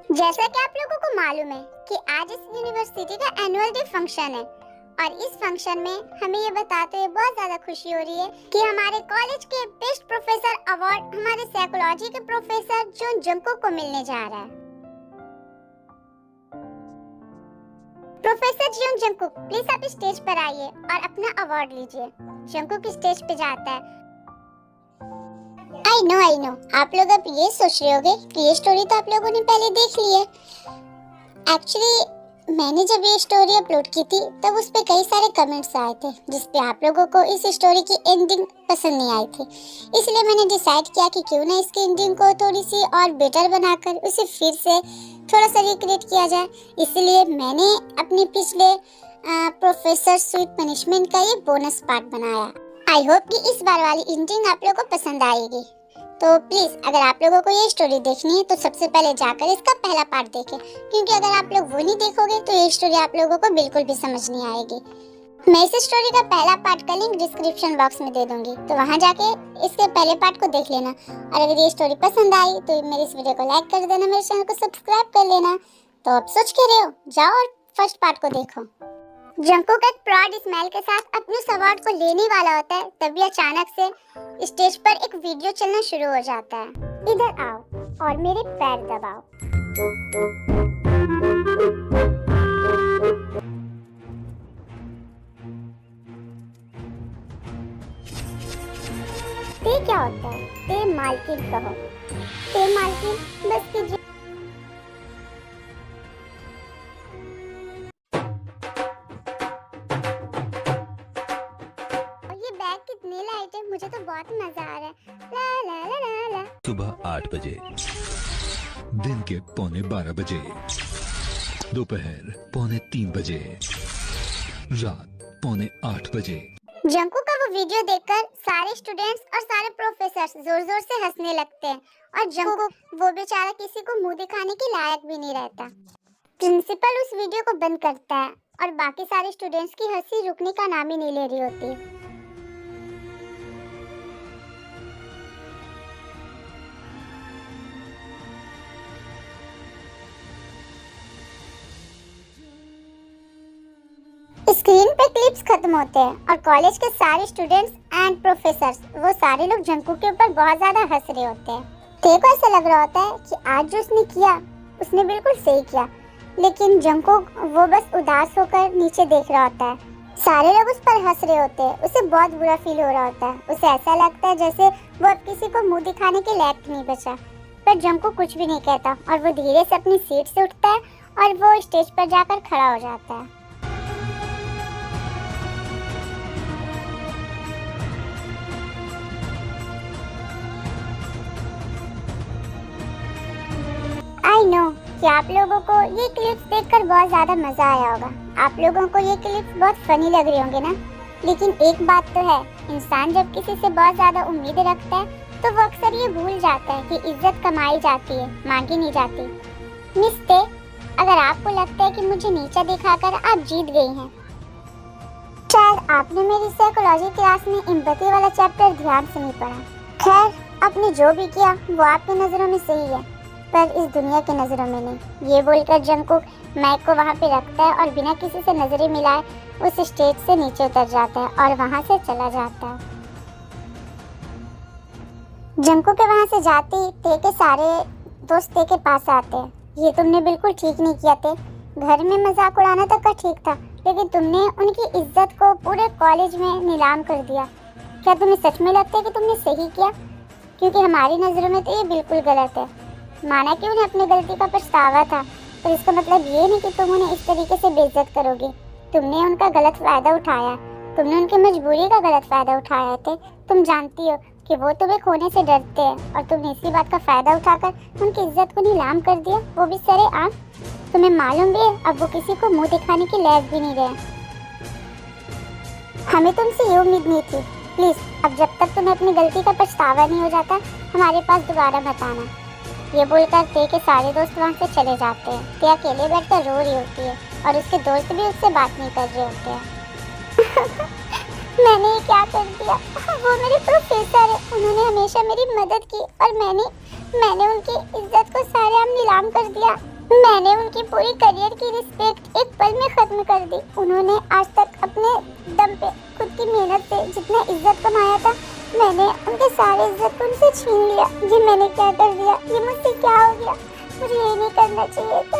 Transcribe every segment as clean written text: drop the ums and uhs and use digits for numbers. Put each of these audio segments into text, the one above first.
जैसा कि आप लोगों को मालूम है कि आज इस यूनिवर्सिटी का एनुअल डे फंक्शन है और इस फंक्शन में हमें ये बताते हुए बहुत ज्यादा खुशी हो रही है कि हमारे कॉलेज के बेस्ट प्रोफेसर अवार्ड हमारे साइकोलॉजी के प्रोफेसर जॉन जंगकुक को मिलने जा रहा है। प्रोफेसर जॉन जंगकुक, प्लीज आप स्टेज पर आइए और अपना अवार्ड लीजिए। जंगकुक स्टेज पे जाता है। आई नो आप लोग अब ये सोच रहे होंगे कि ये स्टोरी तो आप लोगों ने पहले देख ली है। एक्चुअली मैंने जब ये स्टोरी अपलोड की थी तब उस पे कई सारे कमेंट्स आए थे जिसपे आप लोगों को इस स्टोरी की एंडिंग पसंद नहीं आई थी। इसलिए मैंने डिसाइड किया कि क्यों ना इसकी एंडिंग को थोड़ी सी और बेटर बनाकर उसे फिर से थोड़ा सा रिक्रिएट किया जाए। इसलिए मैंने अपने पिछले प्रोफेसर स्वीट पनिशमेंट का ये बोनस पार्ट बनाया। आई होप कि इस बार वाली एंडिंग आप लोगों को पसंद आएगी। तो प्लीज अगर आप लोगों को ये स्टोरी देखनी है तो सबसे पहले जाकर इसका पहला पार्ट देखें, क्योंकि अगर आप लोग वो नहीं देखोगे तो ये स्टोरी आप लोगों को बिल्कुल भी समझ नहीं आएगी। मैं इस स्टोरी का पहला पार्ट का लिंक डिस्क्रिप्शन बॉक्स में दे दूंगी, तो वहां जाके इसके पहले पार्ट को देख लेना। और अगर ये स्टोरी पसंद आई तो मेरी इस वीडियो को लाइक कर देना, मेरे चैनल को सब्सक्राइब कर लेना। तो अब सोच के रहे हो, जाओ और फर्स्ट पार्ट को देखो। जंगकुक एक प्राउड स्माइल के साथ अपने अवार्ड को लेने वाला होता है, तभी अचानक से स्टेज पर एक वीडियो चलना शुरू हो जाता है। इधर आओ और मेरे पैर दबाओ। ते क्या होता है? ते मालकिन कहो। ते मालकिन बस कीजिए। कितनी लाइट है, मुझे तो बहुत मजा आ रहा है। ला ला ला ला ला। सुबह 8 बजे, दिन के 11:45 बजे, दोपहर 3:45 बजे, रात 7:45 बजे। जंगकुक का वो वीडियो देखकर सारे स्टूडेंट्स और सारे प्रोफेसर जोर जोर से हंसने लगते हैं और जंगकुक वो बेचारा किसी को मुंह दिखाने के लायक भी नहीं रहता। प्रिंसिपल उस वीडियो को बंद करता है और बाकी सारे स्टूडेंट्स की हंसी रुकने का नाम ही नहीं ले रही होती। स्क्रीन पे क्लिप्स खत्म होते हैं और कॉलेज के सारे स्टूडेंट्स एंड प्रोफेसर्स वो सारे लोग जंगकुक के ऊपर बहुत ज्यादा हंस रहे होते हैं। देखो ऐसा लग रहा होता है कि आज जो उसने किया उसने बिल्कुल सही किया, लेकिन जंगकुक वो बस उदास होकर नीचे देख रहा होता है। सारे लोग उस पर हंस रहे होते हैं, उसे बहुत बुरा फील हो रहा होता है। उसे ऐसा लगता है जैसे वो अब किसी को मुंह दिखाने के लायक नहीं बचा। पर जंगकुक कुछ भी नहीं कहता और वो धीरे से अपनी सीट से उठता है और वो स्टेज पर जाकर खड़ा हो जाता है। आई नो कि आप लोगों को ये क्लिप्स देखकर बहुत ज्यादा मजा आया होगा। आप लोगों को ये क्लिप्स बहुत फनी लग रही होंगे ना, लेकिन एक बात तो है, इंसान जब किसी से बहुत ज्यादा उम्मीद रखता है तो वो अक्सर ये भूल जाता है कि इज्जत कमाई जाती है, मांगी नहीं जाती। मिस्टे, अगर आपको लगता है कि मुझे नीचा दिखाकर आप जीत गई हैं, शायद आपने मेरी साइकोलॉजी क्लास में एम्पैथी वाला चैप्टर ध्यान से नहीं पढ़ा। खैर, आपने जो भी किया वो आपकी नजरों में सही है, पर इस दुनिया की नजरों में नहीं। ये बोलकर जंगकुक माइक को वहाँ पे रखता है और बिना किसी से नजरें मिलाए उस स्टेज से नीचे उतर जाता है और वहाँ से चला जाता है। जंगकुक के वहाँ से जाते ही ते के सारे दोस्त ते के पास आते हैं। ये तुमने बिल्कुल ठीक नहीं किया ते, घर में मजाक उड़ाना तक का ठीक था, लेकिन तुमने उनकी इज्जत को पूरे कॉलेज में नीलाम कर दिया। क्या तुम्हें सच में लगता है कि तुमने सही किया? क्योंकि हमारी नजरों में तो ये बिल्कुल गलत है। माना कि उन्हें अपनी गलती का पछतावा था, पर इसका मतलब ये नहीं कि तुम उन्हें इस तरीके से बेइज्जत करोगे। तुमने उनका गलत फायदा उठाया, तुमने उनकी मजबूरी का गलत फायदा उठाया थे। तुम जानती हो कि वो तुम्हें खोने से डरते हैं और तुमने इसी बात का फायदा उठाकर उनकी इज्जत को नीलाम कर दिया, वो भी सरेआम। तुम्हें मालूम भी है अब वो किसी को मुँह दिखाने के लायक भी नहीं रहे। हमें तुमसे ये उम्मीद नहीं थी। प्लीज अब जब तक तुम्हें अपनी गलती का पछतावा नहीं हो जाता हमारे पास दोबारा मत आना। ये बोलकर ते के सारे दोस्त वहाँ से चले जाते हैं। ते अकेले बैठकर रो रही होती है और उसके दोस्त भी उससे बात नहीं कर रहे होते हैं। मैंने ये क्या कर दिया? वो मेरे प्रोफेसर है, उन्होंने हमेशा मेरी मदद की और मैंने उनकी इज्जत को सारेआम नीलाम कर दिया। मैंने उनकी पूरी करियर की रिस्पेक्ट एक पल में खत्म कर दी। उन्होंने आज तक अपने दम पे खुद की मेहनत से जितना इज्जत कमाया था, मैंने उनके सारे इज्जत को उनसे छीन लिया। ये मैंने क्या कर दिया? ये मुझसे क्या हो गया? मुझे ये नहीं करना चाहिए था।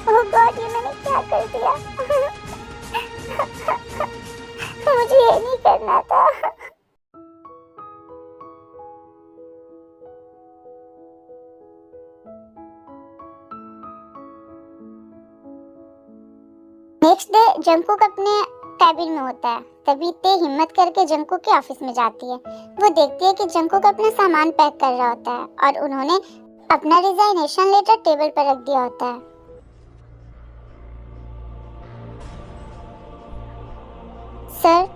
ओह गॉड, ये मैंने क्या कर दिया? मुझे ये नहीं करना था। नेक्स्ट डे जंकुक अपने कैबिन में होता है। तभी ते हिम्मत करके जंकुक के ऑफिस में जाती है। वो देखती है कि जंकुक अपना सामान पैक कर रहा होता है और उन्होंने अपना रिजाइनेशन लेटर टेबल पर रख दिया होता है। सर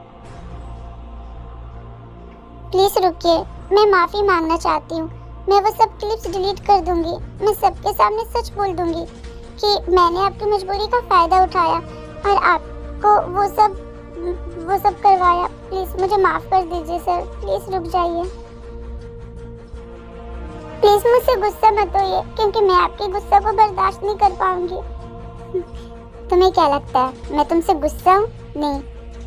प्लीज रुकिए, मैं माफी मांगना चाहती हूँ। मैं वो सब क्लिप्स डिलीट कर दूंगी। मैं सबके सामने सच बोल दूंगी कि मैंने आपकी मजबूरी का फायदा उठाया और आपको वो सब करवाया। प्लीज मुझे माफ कर दीजिए सर। प्लीज रुक जाइए। प्लीज मुझसे गुस्सा मत होइए, क्योंकि मैं आपके गुस्सा को बर्दाश्त नहीं कर पाऊंगी। तुम्हें क्या लगता है मैं तुमसे गुस्सा हूँ? नहीं,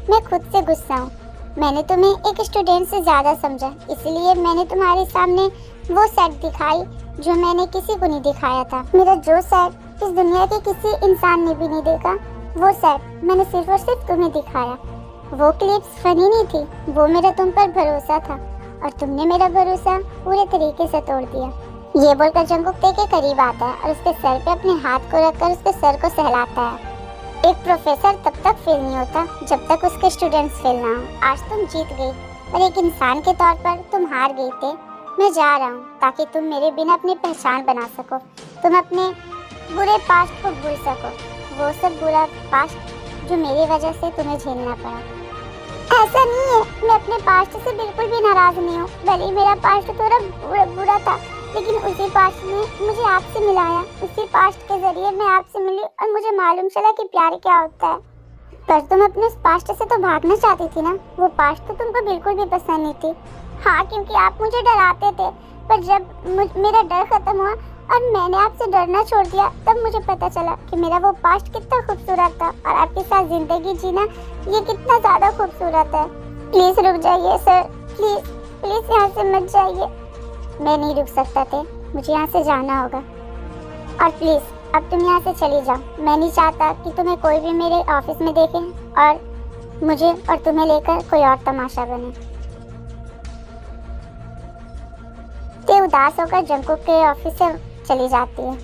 मैं खुद से गुस्सा हूँ। मैंने तुम्हें एक स्टूडेंट से ज्यादा समझा, इसलिए मैंने तुम्हारे सामने वो साइड दिखाई जो मैंने किसी को नहीं दिखाया था। मेरा जो साइड इस दुनिया के किसी इंसान ने भी नहीं देखा, वो साइड मैंने सिर्फ और सिर्फ तुम्हें दिखाया। वो क्लिप्स फनी नहीं थी, वो मेरा तुम पर भरोसा था और तुमने मेरा भरोसा पूरे तरीके से तोड़ दिया। ये बोलकर जंकुक ते के करीब आता है और उसके सर पे अपने हाथ को रखकर उसके सर को सहलाता है। एक प्रोफेसर तब तक फेल नहीं होता जब तक उसके स्टूडेंट्स फेल ना हो। आज तुम जीत गई, पर एक इंसान के तौर पर तुम हार गई थे। मैं जा रहा हूँ ताकि तुम मेरे बिना अपनी पहचान बना सको, तुम अपने बुरे पास्ट को भूल सको, वो सब बुरा पास्ट जो मेरी वजह से तुम्हें झेलना पड़ा। ऐसा नहीं है, मैं अपने पास्ट से बिल्कुल भी नाराज नहीं हूँ। भले ही मेरा पास्ट थोड़ा बुरा था, लेकिन उसी पास्ट ने मुझे आपसे मिलाया। उसी पास्ट के जरिए मैं आपसे मिली और मुझे मालूम चला कि प्यार क्या होता है। पर तुम अपने उस पास्ट से तो भागना चाहती थी ना? वो पास्ट तो तुमको बिल्कुल भी पसंद नहीं थी। हाँ, क्योंकि आप मुझे डराते थे, पर जब मेरा डर खत्म हुआ और मैंने आपसे डरना छोड़ दिया, तब मुझे पता चला कि मेरा वो पास्ट कितना खूबसूरत था और आपके साथ जिंदगी जीना ये कितना ज़्यादा खूबसूरत है। प्लीज़ रुक जाइए सर, प्लीज़ यहाँ से मत जाइए। मैं नहीं रुक सकता थे, मुझे यहाँ से जाना होगा। और प्लीज़ अब तुम यहाँ से चली जाओ। मैं नहीं चाहता कि तुम्हें कोई भी मेरे ऑफिस में देखे और मुझे और तुम्हें लेकर कोई और तमाशा बने। ते उदास होकर जंकुक के ऑफिस से चली जाती है।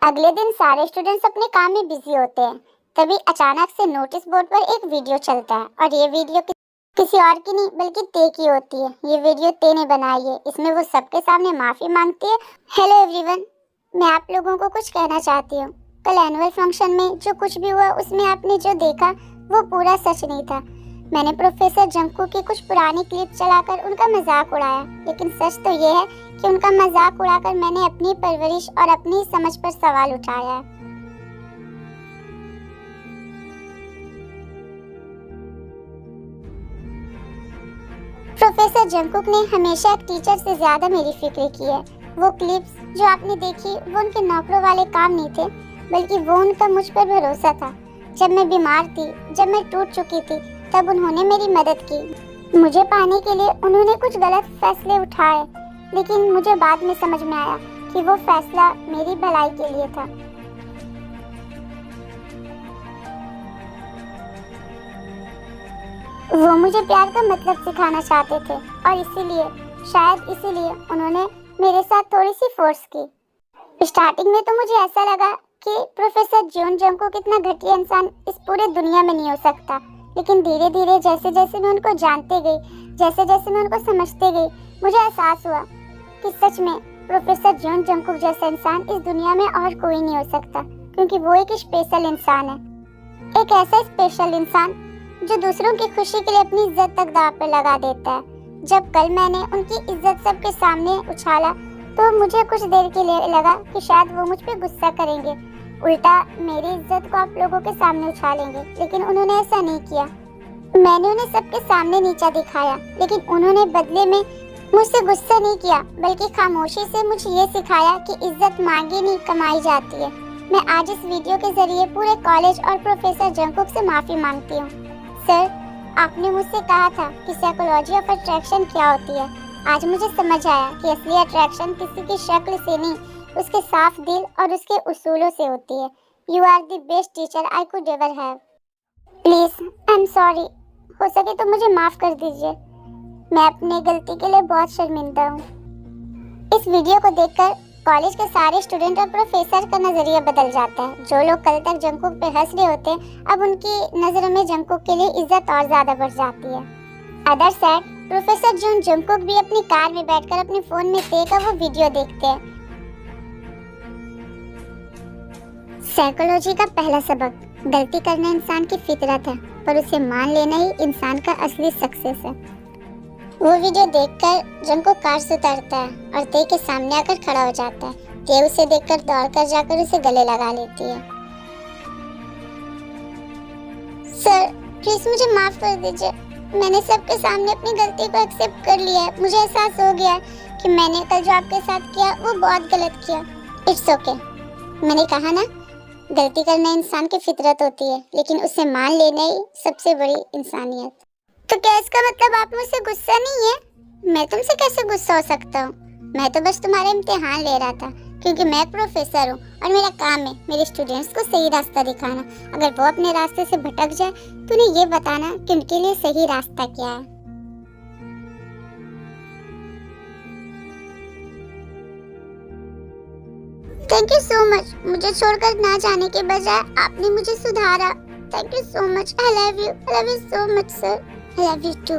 अगले दिन सारे स्टूडेंट्स अपने काम में बिजी होते हैं। तभी अचानक से नोटिस बोर्ड पर एक वीडियो चलता है और ये वीडियो किसी और की नहीं बल्कि ते की होती है। ये वीडियो ते ने बनाई है। इसमें वो सबके सामने माफी मांगती है। हेलो एवरीवन, मैं आप लोगों को कुछ कहना चाहती हूँ। कल एनुअल फंक्शन में जो कुछ भी हुआ उसमें आपने जो देखा वो पूरा सच नहीं था। मैंने प्रोफेसर जंकुक की कुछ पुरानी क्लिप चलाकर उनका मजाक उड़ाया, लेकिन सच तो ये है कि उनका मजाक उड़ाकर मैंने अपनी परवरिश और अपनी समझ पर सवाल उठाया है। प्रोफेसर जंकुक ने हमेशा एक टीचर से ज्यादा मेरी फिक्र की है। वो क्लिप्स जो आपने देखी वो उनके नौकरों वाले काम नहीं थे, बल्कि वो उनका मुझ पर भरोसा था। जब मैं बीमार थी, जब मैं टूट चुकी थी, तब उन्होंने मेरी मदद की। मुझे पाने के लिए उन्होंने कुछ गलत फैसले उठाए, लेकिन मुझे बाद में समझ में आया कि वो फैसला मेरी भलाई के लिए था। वो मुझे प्यार का मतलब सिखाना चाहते थे और शायद इसीलिए उन्होंने मेरे साथ थोड़ी सी फोर्स की। स्टार्टिंग में तो मुझे ऐसा लगा कि प्रोफेसर जॉन जंकुक इतना घटिया इंसान इस पूरे दुनिया में नहीं हो सकता, लेकिन धीरे धीरे जैसे जैसे मैं उनको जानते गई, जैसे जैसे मैं उनको समझते गई, मुझे एहसास हुआ कि सच में प्रोफेसर जॉन जंकुक जैसा इंसान इस दुनिया में और कोई नहीं हो सकता, क्योंकि वो एक स्पेशल इंसान है। एक ऐसा स्पेशल इंसान जो दूसरों की खुशी के लिए अपनी इज्जत तक दांव पर लगा देता है। जब कल मैंने उनकी इज्जत सबके सामने उछाला तो मुझे कुछ देर के लिए लगा कि शायद वो मुझ पे गुस्सा करेंगे, उल्टा मेरी इज्जत को आप लोगों के सामने उछालेंगे, लेकिन उन्होंने ऐसा नहीं किया। मैंने उन्हें सबके सामने नीचा दिखाया, लेकिन उन्होंने बदले में मुझसे गुस्सा नहीं किया, बल्कि खामोशी से मुझे ये सिखाया कि इज्जत मांगी नहीं कमाई जाती है। मैं आज इस वीडियो के जरिए पूरे कॉलेज और प्रोफेसर जंगकुक से माफी मांगती हूँ। सर, आपने मुझसे कहा था कि साइकोलॉजी ऑफ अट्रैक्शन क्या होती है। आज मुझे समझ आया कि असली अट्रैक्शन किसी की शक्ल से नहीं, उसके साफ दिल और उसके उसूलों से होती है। You are the best teacher I could ever have. Please, I am sorry. हो सके तो मुझे माफ कर दीजिए। मैं अपनी गलती के लिए बहुत शर्मिंदा हूँ। इस वीडियो को देखकर कॉलेज के सारे स्टूडेंट और प्रोफेसर का नजरिया बदल जाता है। जो लोग कल तक जंगकुक पे हंस रहे होते हैं, अब उनकी नजरों में जंगकुक के लिए इज्जत और ज्यादा बढ़ जाती है। अदर साइड, प्रोफेसर जून जंगकुक भी अपनी कार में बैठकर अपने फोन में देखा वो वीडियो देखते हैं। साइकोलॉजी का पहला सबक, गलती करना इंसान की फितरत है, पर उसे मान लेना ही इंसान का असली सक्सेस है। वो वीडियो देखकर जंगकुक कार से उतरता है और ते के सामने आकर खड़ा हो जाता है। ते उसे देखकर दौड़कर जाकर उसे गले लगा लेती है। सर, प्लीज मुझे माफ कर दीजिए। मैंने सबके सामने अपनी गलती को एक्सेप्ट कर लिया है। मुझे एहसास हो गया है कि मैंने कल जो आपके साथ किया वो बहुत गलत किया। It's okay. मैंने कहा ना, गलती करना इंसान की फितरत होती है, लेकिन उसे मान लेना ही सबसे बड़ी इंसानियत। तो क्या इसका मतलब आप मुझसे गुस्सा नहीं है? मैं तुमसे कैसे गुस्सा हो सकता हूँ? मैं तो बस तुम्हारा इम्तिहान ले रहा था, क्योंकि मैं प्रोफेसर हूँ और मेरा काम है मेरे स्टूडेंट्स को सही रास्ता दिखाना। अगर वो अपने रास्ते से भटक जाए तो उन्हें ये बताना कि उनके लिए सही रास्ता क्या है। Thank you so much. मुझे छोड़कर ना जाने के बजाय आपने मुझे सुधारा। Thank you so much. I love you so much sir. I love you too.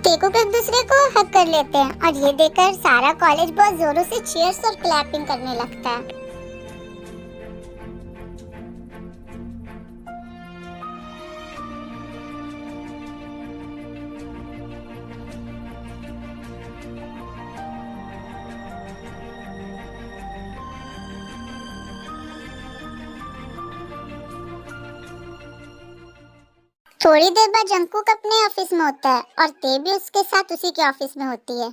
टेको एक दूसरे को हक कर लेते हैं और ये देखकर सारा कॉलेज बहुत जोरों से चीयर्स और क्लैपिंग करने लगता है। थोड़ी देर बाद जंगकुक अपने ऑफिस में होता है और ते भी उसके साथ उसी के ऑफिस में होती है।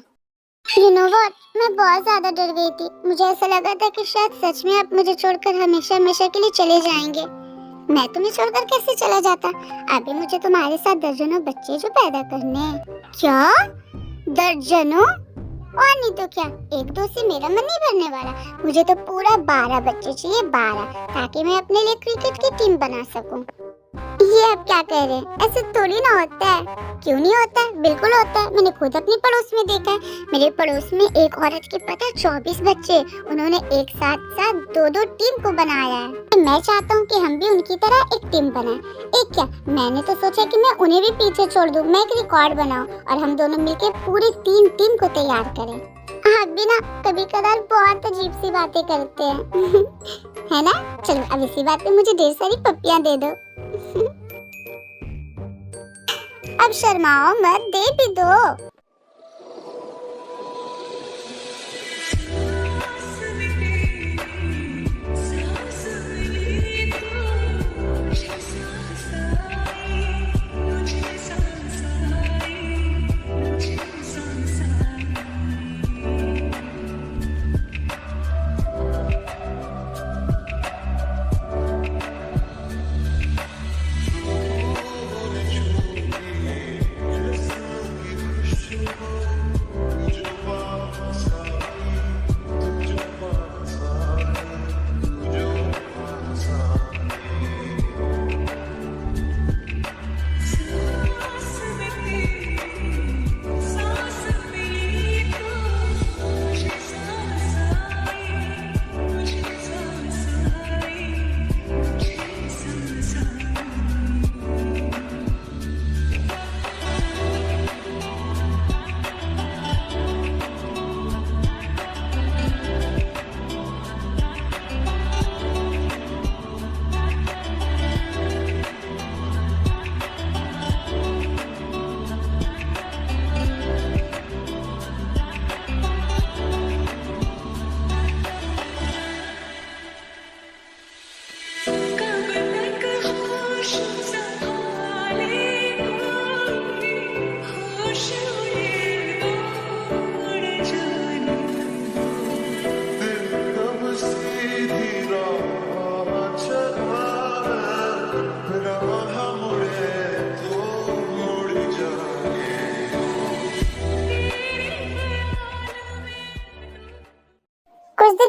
You know what? मैं बहुत ज्यादा डर गई थी। मुझे ऐसा लगा था कि शायद सच में आप मुझे छोड़कर हमेशा हमेशा के लिए चले जाएंगे। मैं तुम्हें छोड़कर कैसे चला जाता? अभी मुझे तुम्हारे साथ दर्जनों बच्चे जो पैदा करने हैं। क्या? दर्जनों? और नहीं तो क्या, एक दो से मेरा मन नहीं भरने वाला। मुझे तो पूरा 12 बच्चे चाहिए, 12, ताकि मैं अपने लिए क्रिकेट की टीम बना सकूं। ये आप क्या कह रहे हैं? ऐसे थोड़ी ना होता है। क्यों नहीं होता है? बिल्कुल होता है। मैंने खुद अपने पड़ोस में देखा है। मेरे पड़ोस में एक औरत के पता 24 बच्चे। उन्होंने एक साथ साथ 2-2 टीम को बनाया है। मैं चाहता हूँ कि हम भी उनकी तरह एक टीम बनाएं। एक क्या, मैंने तो सोचा कि मैं उन्हें भी पीछे छोड़ दूं, मैं एक रिकॉर्ड बनाऊं और हम दोनों मिलकर पूरी 3 टीम को तैयार करें। आप भी ना कभी कभार बहुत अजीब सी बातें करते हैं है ना? चलो अब इसी बात पे मुझे ढेर सारी पप्पियां दे दो। अब शर्माओ मत, दे भी दो।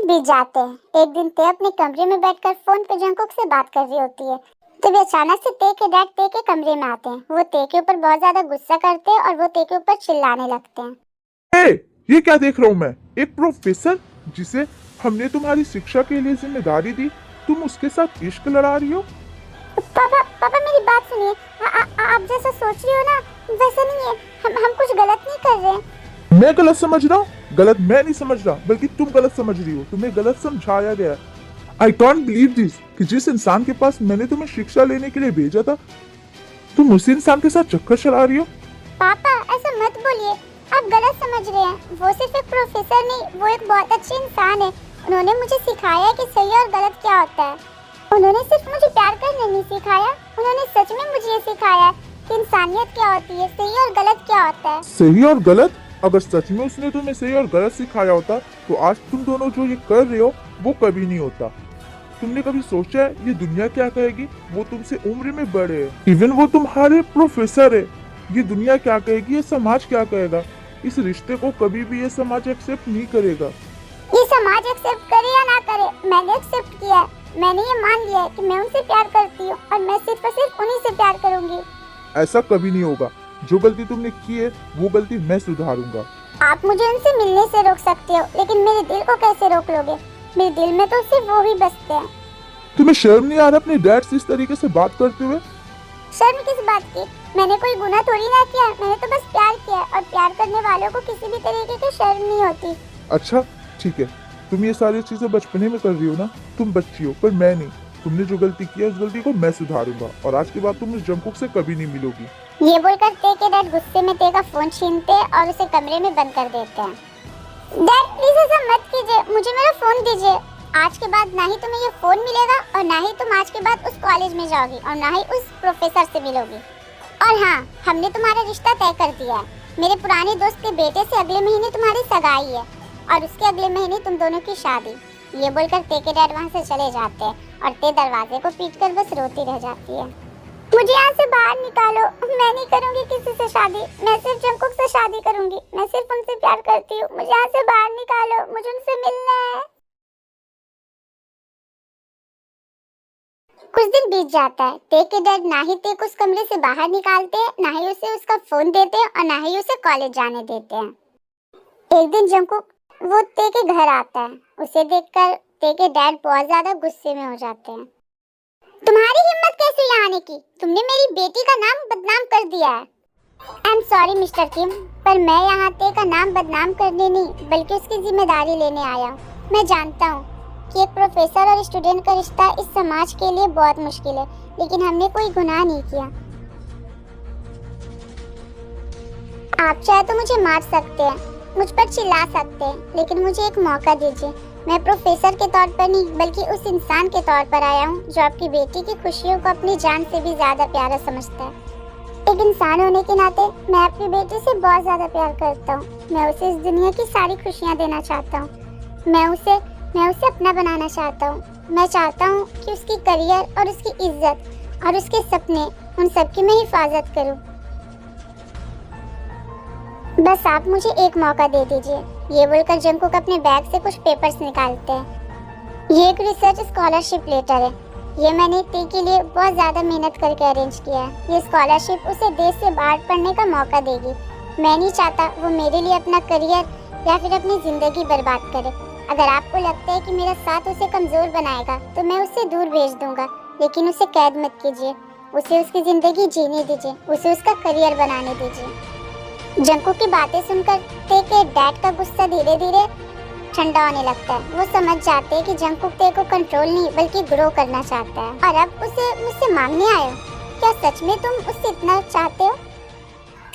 दिन बीत जाते हैं। एक दिन ते अपने कमरे में बैठकर फोन पे जंगकुक से बात कर रही होती है। तभी अचानक से ते के डैड ते के कमरे में आते हैं। वो ते के ऊपर बहुत ज्यादा गुस्सा करते हैं और वो ते के ऊपर चिल्लाने लगते हैं। ये क्या देख रहा हूँ मैं? एक प्रोफेसर जिसे हमने तुम्हारी शिक्षा के लिए जिम्मेदारी दी, तुम उसके साथ इश्क लड़ा रही हो? पापा पापा मेरी बात सुनिए। आप जैसा सोच रही हो ना वैसा नहीं है। हम कुछ गलत नहीं कर रहे हैं। मैं गलत समझ रहा हूँ? गलत मैं नहीं समझ रहा, बल्कि तुम गलत समझ रही हो। तुम्हें गलत समझाया गया। आई कॉन्ट बिलीव दिस कि जिस इंसान के पास मैंने तुम्हें शिक्षा लेने के लिए भेजा था, तुम उसी इंसान के साथ चक्कर चला रही हो। पापा ऐसा मत बोलिए, आप गलत समझ रहे हैं। वो सिर्फ एक प्रोफेसर नहीं, वो एक बहुत अच्छे इंसान है। उन्होंने मुझे सिखाया कि सही और गलत क्या होता है। उन्होंने सिर्फ मुझे प्यार करना नहीं सिखाया, उन्होंने सच में मुझे ये सिखाया कि इंसानियत क्या होती है, सही और गलत क्या होता है। सही और गलत? अगर सच में उसने तुम्हें सही और गलत सिखाया होता तो आज तुम दोनों जो ये कर रहे हो वो कभी नहीं होता। तुमने कभी सोचा है ये दुनिया क्या कहेगी? वो तुमसे उम्र में बड़े है, इवन वो तुम्हारे प्रोफेसर है। ये दुनिया क्या कहेगी, ये समाज क्या कहेगा? इस रिश्ते को कभी भी ये समाज एक्सेप्ट नहीं करेगा। ये समाज एक्सेप्ट करे या ना करे, मैंने एक्सेप्ट किया है। मैंने ये मान लिया है कि मैं उनसे प्यार करती हूँ और मैं सिर्फ और सिर्फ उन्हीं से प्यार करूंगी। ऐसा कभी नहीं होगा। जो गलती तुमने की है वो गलती मैं सुधारूंगा। आप मुझे उनसे मिलने से रोक सकते हो, लेकिन मेरे दिल को कैसे रोक लोगे? मेरे दिल में तो सिर्फ वो ही बसते हैं। तुम्हें शर्म नहीं आ रहा अपने डैड से इस तरीके से बात करते हुए? शर्म किस बात की? मैंने कोई गुनाह थोड़ी ना किया, मैंने तो बस प्यार किया और प्यार करने वालों को किसी भी तरीके की शर्म नहीं होती। अच्छा ठीक है, तुम ये सारी चीजें बचपने में कर रही हो ना। तुम बच्ची हो, पर मैं नहीं। तुमने जो गलती की है उस गलती को मैं सुधारूंगा और आज के बाद तुम उस जंगकुक से कभी नहीं मिलोगी। ये बोलकर ते के डैड गुस्से में ते का फोन छीनते और उसे कमरे में बंद कर देते हैं। डैड प्लीज ऐसा मत कीजिए, मुझे मेरा फोन दीजिए। आज के बाद ना ही तुम्हें ये फोन मिलेगा और ना ही तुम आज के बाद उस कॉलेज में जाओगी और ना ही उस प्रोफेसर से मिलोगी। और हाँ, हमने तुम्हारा रिश्ता तय कर दिया है। मेरे पुराने दोस्त के बेटे से अगले महीने तुम्हारी सगाई है और उसके अगले महीने तुम दोनों की शादी। ये बोलकर ते के डैड वहाँ से चले जाते हैं और ते दरवाजे को पीटकर बस रोती रह जाती है। मुझे यहाँ से बाहर निकालो, मैं नहीं करूँगी किसी से शादी। मैं सिर्फ जंगकुक से शादी करूँगी। मैं सिर्फ उनसे प्यार करती हूँ। मुझे यहाँ से बाहर निकालो, मुझे उनसे मिलना है। कुछ दिन बीत जाता है। ते के डैड ना ही ते को उस कमरे से बाहर निकालते हैं, ना ही उसे उसका फोन देते हैं और ना ही उसे कॉलेज जाने देते हैं। एक दिन जंगकुक वो ते के घर आता है। उसे देखकर ते के डैड बहुत ज्यादा गुस्से में हो जाते हैं। तुम्हारी हिम्मत कैसे यहाँ आने की? तुमने मेरी बेटी का नाम बदनाम कर दिया है। आई एम सॉरी मिस्टर किम, पर मैं यहाँ ते का नाम बदनाम करने नहीं बल्कि उसकी जिम्मेदारी लेने आया हूँ। मैं जानता हूँ कि एक प्रोफेसर और स्टूडेंट का रिश्ता इस समाज के लिए बहुत मुश्किल है, लेकिन हमने कोई गुनाह नहीं किया। आप चाहे तो मुझे मार सकते हैं, मुझ पर चिल्ला सकते हैं, लेकिन मुझे एक मौका दीजिए। मैं प्रोफेसर के तौर पर नहीं बल्कि उस इंसान के तौर पर आया हूँ जो आपकी बेटी की खुशियों को अपनी जान से भी ज्यादा प्यारा समझता है। एक इंसान होने के नाते मैं आपकी बेटी से बहुत ज्यादा प्यार करता हूँ। मैं उसे इस दुनिया की सारी खुशियाँ देना चाहता हूँ। मैं उसे अपना बनाना चाहता हूँ। मैं चाहता हूँ कि उसकी करियर और उसकी इज्जत और उसके सपने, उन सब की मैं हिफाजत करूँ। बस आप मुझे एक मौका दे दीजिए। ये बोलकर जंगकुक अपने बैग से कुछ पेपर्स निकालते हैं। ये एक रिसर्च स्कॉलरशिप लेटर है। ये मैंने ते के लिए बहुत ज़्यादा मेहनत करके अरेंज किया है। ये स्कॉलरशिप उसे देश से बाहर पढ़ने का मौका देगी। मैं नहीं चाहता वो मेरे लिए अपना करियर या फिर अपनी ज़िंदगी बर्बाद करे। अगर आपको लगता है कि मेरा साथ उसे कमज़ोर बनाएगा तो मैं उसे दूर भेज दूंगा, लेकिन उसे कैद मत कीजिए। उसे उसकी ज़िंदगी जीने दीजिए, उसे उसका करियर बनाने दीजिए। जंगकुक की बातें सुनकर ते के डैड का गुस्सा धीरे धीरे ठंडा होने लगता है। वो समझ जाते हैं कि जंगकुक ते को कंट्रोल नहीं बल्कि ग्रो करना चाहता है। और अब उसे मुझसे मांगने आए हो? क्या सच में तुम उससे इतना चाहते हो?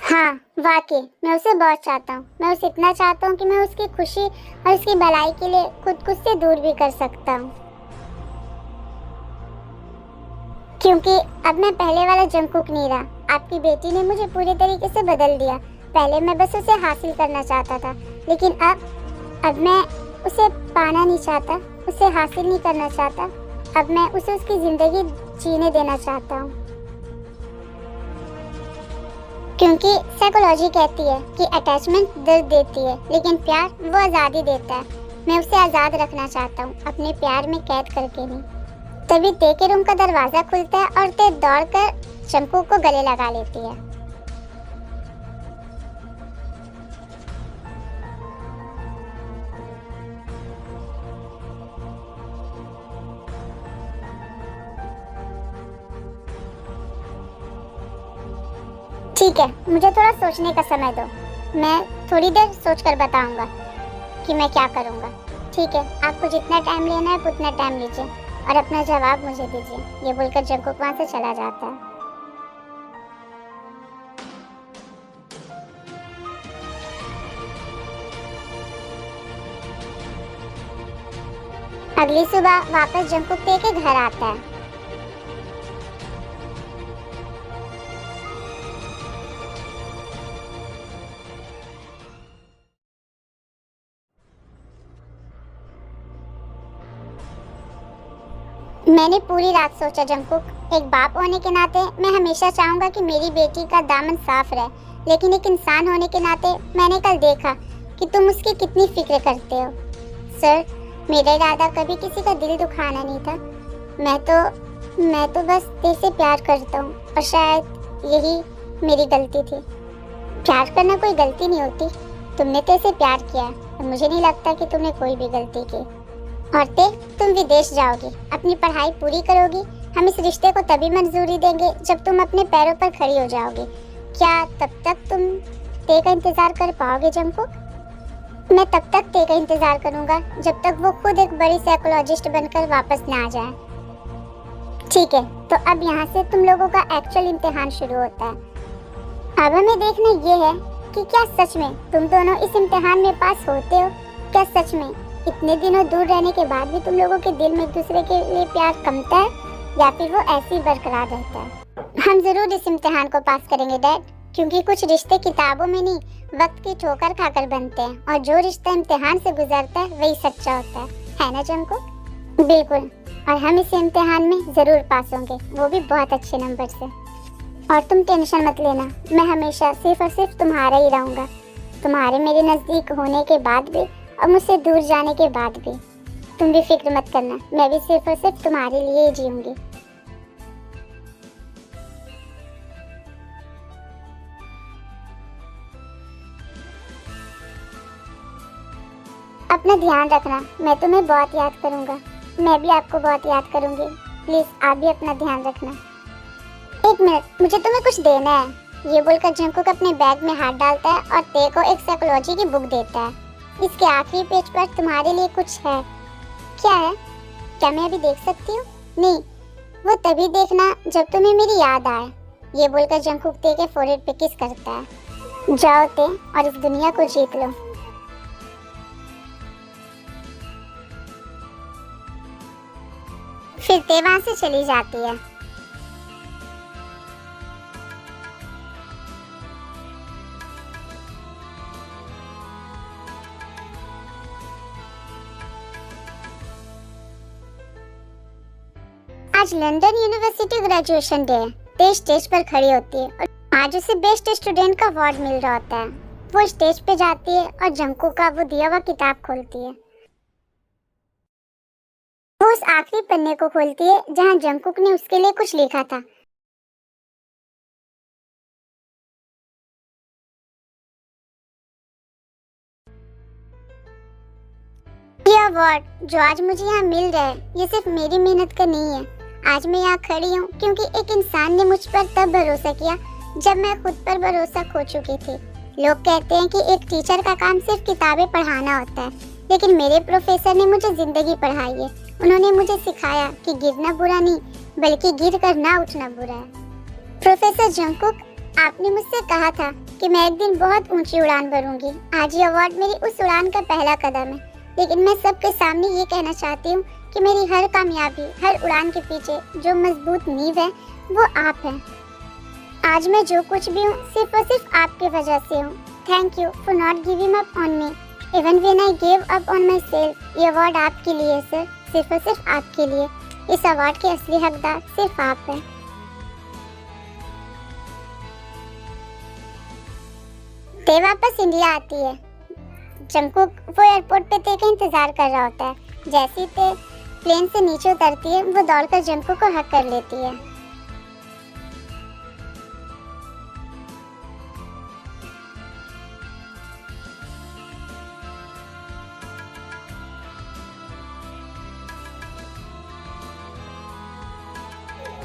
हाँ वाकई मैं उसे बहुत चाहता हूँ। मैं उसे इतना चाहता हूँ कि मैं उसकी खुशी और उसकी भलाई के लिए खुद से दूर भी कर सकता हूँ। क्योंकि अब मैं पहले वाला जंगकुक नहीं रहा। आपकी बेटी ने मुझे पूरे तरीके से बदल दिया। पहले मैं बस उसे हासिल करना चाहता था, लेकिन अब मैं उसे पाना नहीं चाहता, उसे हासिल नहीं करना चाहता। अब मैं उसे उसकी ज़िंदगी जीने देना चाहता हूँ। क्योंकि साइकोलॉजी कहती है कि अटैचमेंट दर्द देती है, लेकिन प्यार वो आज़ादी देता है। मैं उसे आज़ाद रखना चाहता हूँ, अपने प्यार में कैद करके नहीं। तभी ते के रूम का दरवाज़ा खुलता है और ते दौड़कर जंगकुक को गले लगा लेती है। ठीक है, मुझे थोड़ा सोचने का समय दो। मैं थोड़ी देर सोचकर बताऊंगा कि मैं क्या करूंगा। ठीक है, आपको जितना टाइम लेना है उतना टाइम लीजिए और अपना जवाब मुझे दीजिए। ये बोलकर जंगकुक वहां से चला जाता है। अगली सुबह वापस जंगकुक ते के घर आता है। मैंने पूरी रात सोचा जंगकुक, एक बाप होने के नाते मैं हमेशा चाहूंगा कि मेरी बेटी का दामन साफ रहे, लेकिन एक इंसान होने के नाते मैंने कल देखा कि तुम उसकी कितनी फिक्र करते हो। सर, मेरा इरादा कभी किसी का दिल दुखाना नहीं था। मैं तो बस ते से प्यार करता हूँ और शायद यही मेरी गलती थी। प्यार करना कोई गलती नहीं होती। तुमने ते से प्यार किया है और मुझे नहीं लगता कि तुमने कोई भी गलती की। और ते, तुम विदेश जाओगी, अपनी पढ़ाई पूरी करोगी। हम इस रिश्ते को तभी मंजूरी देंगे जब तुम अपने पैरों पर खड़ी हो जाओगी। क्या तब तक तुम ते का इंतजार कर पाओगे जंगकुक? मैं तब तक ते का इंतजार करूंगा जब तक वो खुद एक बड़ी साइकोलॉजिस्ट बनकर वापस ना आ जाए। ठीक है, तो अब यहाँ से तुम लोगों का एक्चुअल इम्तिहान शुरू होता है। अब हमें देखना ये है कि क्या सच में तुम दोनों इस इम्तिहान में पास होते हो। क्या सच में इतने दिनों दूर रहने के बाद भी तुम लोगों के दिल में एक दूसरे के लिए प्यार कमता है या फिर वो ऐसे ही बरकरार रहता है। हम जरूर इस इम्तिहान को पास करेंगे डैड, क्योंकि कुछ रिश्ते किताबों में नहीं वक्त की ठोकर खाकर बनते हैं, और जो रिश्ता इम्तिहान से गुजरता है वही सच्चा होता है ना जंगकुक? बिल्कुल, और हम इस इम्तिहान में जरूर पास होंगे, वो भी बहुत अच्छे नंबर से। और तुम टेंशन मत लेना, मैं हमेशा सिर्फ और सिर्फ तुम्हारा ही रहूंगा। तुम्हारे मेरे नजदीक होने के बाद भी और मुझसे दूर जाने के बाद भी। तुम भी फिक्र मत करना, मैं भी सिर्फ और सिर्फ तुम्हारे लिए ही जीऊंगी। अपना ध्यान रखना, मैं तुम्हें बहुत याद करूंगा। मैं भी आपको बहुत याद करूंगी। प्लीज आप भी अपना ध्यान रखना। एक मिनट, मुझे तुम्हें कुछ देना है। ये बोलकर जंगकुक अपने बैग में हाथ डालता है और ते को एक साइकोलॉजी की बुक देता है। इसके आखिरी पेज पर तुम्हारे लिए कुछ है। क्या है? क्या मैं अभी देख सकती हूँ? नहीं, वो तभी देखना जब तुम्हें मेरी याद आए। ये बोलकर जंगकुक ते के फोrehead पे किस करता है। जाओ ते और इस दुनिया को जीत लो। फिर ते वहां से चली जाती है। आज लंदन यूनिवर्सिटी ग्रेजुएशन डे है। ते स्टेज पर खड़ी होती है और आज उसे बेस्ट स्टूडेंट का अवार्ड मिल रहा होता है। वो स्टेज पे जाती है और जंगकुक का वो दिया हुआ किताब खोलती है। वो उस आखिरी पन्ने को खोलती है जहाँ जंगकुक ने उसके लिए कुछ लिखा था। ये अवार्ड जो आज मुझे यहाँ मिल रहा है, ये सिर्फ मेरी मेहनत का नहीं है। आज मैं यहाँ खड़ी हूँ क्योंकि एक इंसान ने मुझ पर तब भरोसा किया जब मैं खुद पर भरोसा खो चुकी थी। लोग कहते हैं कि एक टीचर का काम सिर्फ किताबें पढ़ाना होता है, लेकिन मेरे प्रोफेसर ने मुझे जिंदगी पढ़ाई है। उन्होंने मुझे सिखाया कि गिरना बुरा नहीं, बल्कि गिर कर ना उठना बुरा है। प्रोफेसर जंगकुक, आपने मुझसे कहा था कि मैं एक दिन बहुत ऊंची उड़ान भरूंगी। आज ये अवार्ड मेरी उस उड़ान का पहला कदम है, लेकिन मैं सबके सामने ये कहना चाहती हूँ कि मेरी हर कामयाबी, हर उड़ान के पीछे जो मजबूत नींव है वो आप हैं। आज मैं जो कुछ भी हूँ सिर्फ और सिर्फ आपकी वजह से हूँ। Thank you for not giving up on me even when I give up on my self. ये अवार्ड आपके लिए है सर, सिर्फ और सिर्फ आपके लिए। इस अवार्ड के असली हकदार सिर्फ आप हैं। ते वापस इंडिया आती है। जंगकुक वो एयरपोर्ट पे ते का इंतजार कर रहा होता है। जैसे ही ते प्लेन से नीचे उतरती है, वो दौड़कर जंगकुक को हक कर लेती है।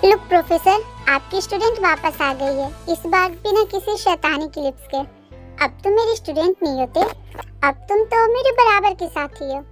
लुक प्रोफेसर, आपकी स्टूडेंट वापस आ गई है, इस बार बिना किसी शैतानी क्लिप्स के। अब तुम मेरी स्टूडेंट नहीं होते, अब तुम तो मेरे बराबर के साथी हो।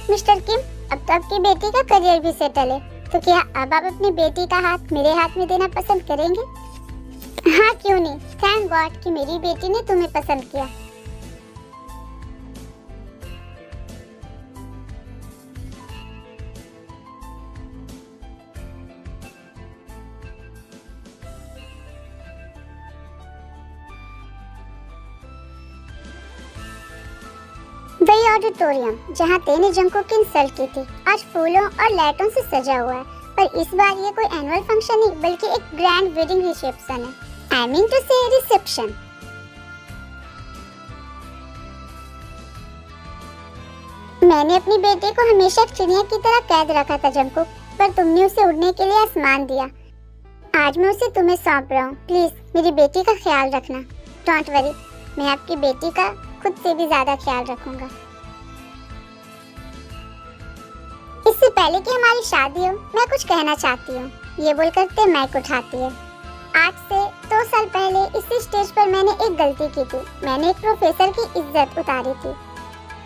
मिस्टर किम, अब तो आपकी बेटी का करियर भी सेटल है, तो क्या अब आप अपनी बेटी का हाथ मेरे हाथ में देना पसंद करेंगे? हाँ, क्यों नहीं। थैंक गॉड कि मेरी बेटी ने तुम्हें पसंद किया। वही ऑडिटोरियम जहाँ ते ने जंगकुक की इंसल्ट की थी, आज फूलों और लाइटों से सजा हुआ है। पर इस बार ये कोई एनुअल फंक्शन नहीं बल्कि एक ग्रैंड वेडिंग रिसेप्शन है। आई मीन टू से रिसेप्शन। मैंने अपनी बेटी को हमेशा एक चिड़िया की तरह कैद रखा था जंगकुक, पर तुमने उसे उड़ने के लिए आसमान दिया। आज मैं उसे तुम्हें सौंप रहा हूँ। प्लीज मेरी बेटी का ख्याल रखना। डोंट वरी, मैं आपकी बेटी का खुद से भी ज्यादा ख्याल रखूंगा। इससे पहले कि हमारी शादी हो, मैं कुछ कहना चाहती हूँ। ये बोलकर ते माइक उठाती है। आज से 2 साल पहले इसी स्टेज पर मैंने एक गलती की थी। मैंने एक प्रोफेसर की इज्जत उतारी थी,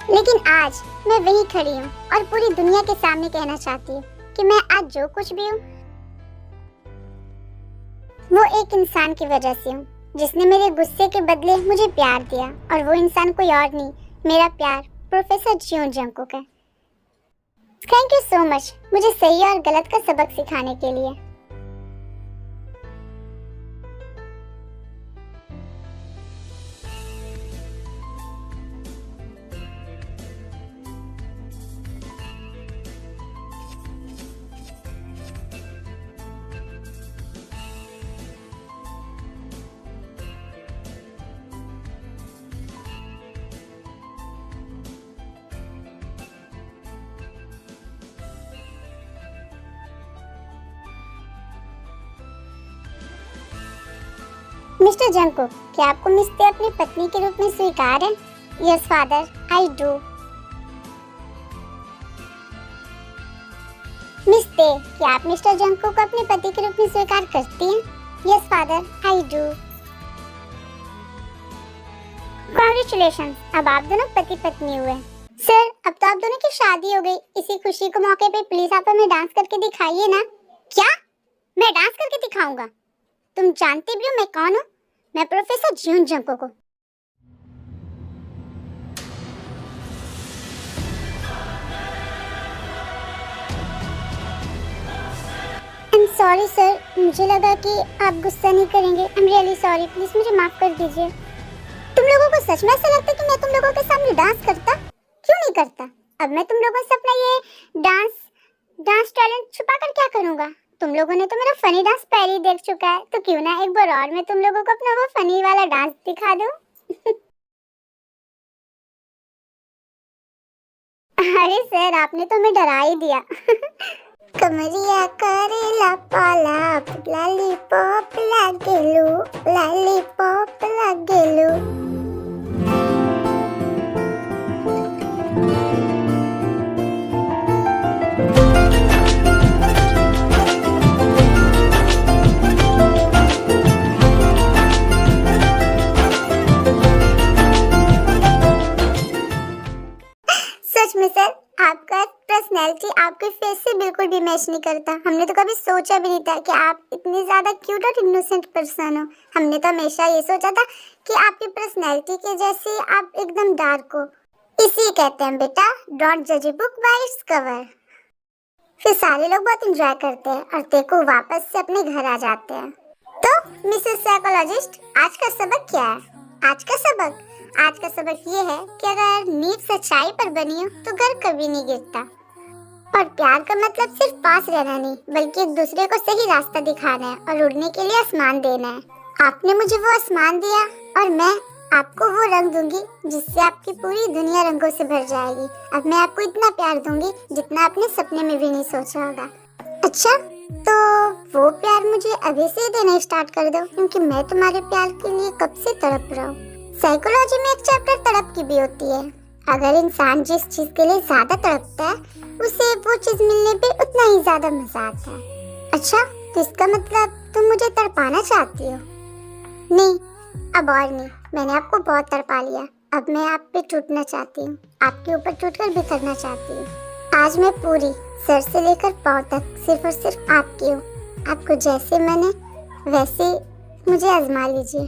लेकिन आज मैं वहीं खड़ी हूँ और पूरी दुनिया के सामने कहना चाहती हूँ कि मैं आज जो कुछ भी हूँ वो एक इंसान की वजह से हूँ, जिसने मेरे गुस्से के बदले मुझे प्यार दिया। और वो इंसान कोई और नहीं, मेरा प्यार प्रोफेसर जियोन जंगकुक है। थैंक यू सो मच मुझे सही और गलत का सबक सिखाने के लिए। मिस्टर जंगकुक, क्या आपको मिस्ते अपनी पत्नी के रूप में स्वीकार है? Yes father, I do. मिस्ते, क्या आप मिस्टर जंगकुक को अपने पति के रूप में स्वीकार करती हैं? Yes father, I do. Congratulations, अब आप दोनों पति पत्नी हुए। सर, अब तो आप दोनों की शादी हो गई। इसी खुशी के मौके पे प्लीज आप हमें डांस करके दिखाइए ना। क्या? मैं डांस करके दिखाऊंगा? तुम जानती भी हो मैं कौन हूँ? मैं प्रोफेसर जियोन जंगकुक हूँ। I'm sorry सर, मुझे लगा कि आप गुस्सा नहीं करेंगे। I'm really sorry, प्लीज मुझे माफ कर दीजिए। तुम लोगों को सच में ऐसा लगता है कि मैं तुम लोगों के सामने डांस करता? क्यों नहीं करता? अब मैं तुम लोगों से अपना ये डांस टैलेंट छुपा कर क्या करूँगा? तुम लोगों ने तो मेरा फनी डांस पहले ही देख चुका है, तो क्यों ना एक बार और मैं तुम लोगों को अपना वो फनी वाला डांस दिखा दूं। अरे सर, आपने तो हमें डरा ही दिया। कमरिया करेला पालाप, लॉलीपॉप लागेलू, लॉलीपॉप लागेलू। सच में सर, आपका पर्सनैलिटी आपके फेस से बिल्कुल भी मैच नहीं करता। हमने तो कभी सोचा भी नहीं था कि आप इतनी ज्यादा क्यूट और इनोसेंट पर्सन हो। हमने तो हमेशा ये सोचा था कि आपकी पर्सनैलिटी के जैसे आप एकदम डार्क हो। इसी कहते हैं बेटा, डोंट जज a book by its cover. फिर सारे लोग बहुत एंजॉय करते हैं और ते को वापस से अपने घर आ जाते हैं। तो मिसेस साइकोलॉजिस्ट, आज का सबक क्या है? आज का सबक आज का सबक ये है कि अगर नींव सच्चाई पर बनी हो तो घर कभी नहीं गिरता। और प्यार का मतलब सिर्फ पास रहना नहीं, बल्कि एक दूसरे को सही रास्ता दिखाना है और उड़ने के लिए आसमान देना है। आपने मुझे वो आसमान दिया और मैं आपको वो रंग दूंगी जिससे आपकी पूरी दुनिया रंगों से भर जाएगी। अब मैं आपको इतना प्यार दूंगी जितना आपने सपने में भी नहीं सोचा होगा। अच्छा, तो वो प्यार मुझे अभी से ही देना स्टार्ट कर दो, क्योंकि मैं तुम्हारे प्यार के लिए कब से तड़प रहा हूँ। साइकोलॉजी में एक चैप्टर तड़प की भी होती है। अगर इंसान जिस चीज के लिए ज्यादा तड़पता है, उसे वो चीज मिलने पे उतना ही ज्यादा मजा आता है। अच्छा, तो इसका मतलब तुम मुझे तड़पाना चाहती हो? नहीं, अब और नहीं। मैंने आपको बहुत तड़पा लिया। अब मैं आप पे टूटना चाहती हूँ, आपके ऊपर टूटकर बिखरना चाहती हूँ। आज मैं पूरी सर से लेकर पाँव तक सिर्फ और सिर्फ आपकी हूँ। आपको जैसे मैंने वैसे मुझे आजमा लीजिए।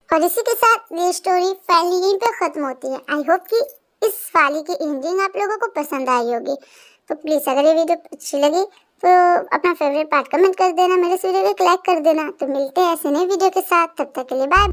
और इसी के साथ ये स्टोरी फाइनली यहीं पे खत्म होती है। आई होप कि इस वाली की एंडिंग आप लोगों को पसंद आई होगी। तो प्लीज़ अगर ये वीडियो अच्छी लगी तो अपना फेवरेट पार्ट कमेंट कर देना, मेरे इस वीडियो को एक लाइक कर देना। तो मिलते हैं ऐसे नए वीडियो के साथ, तब तक के लिए बाय।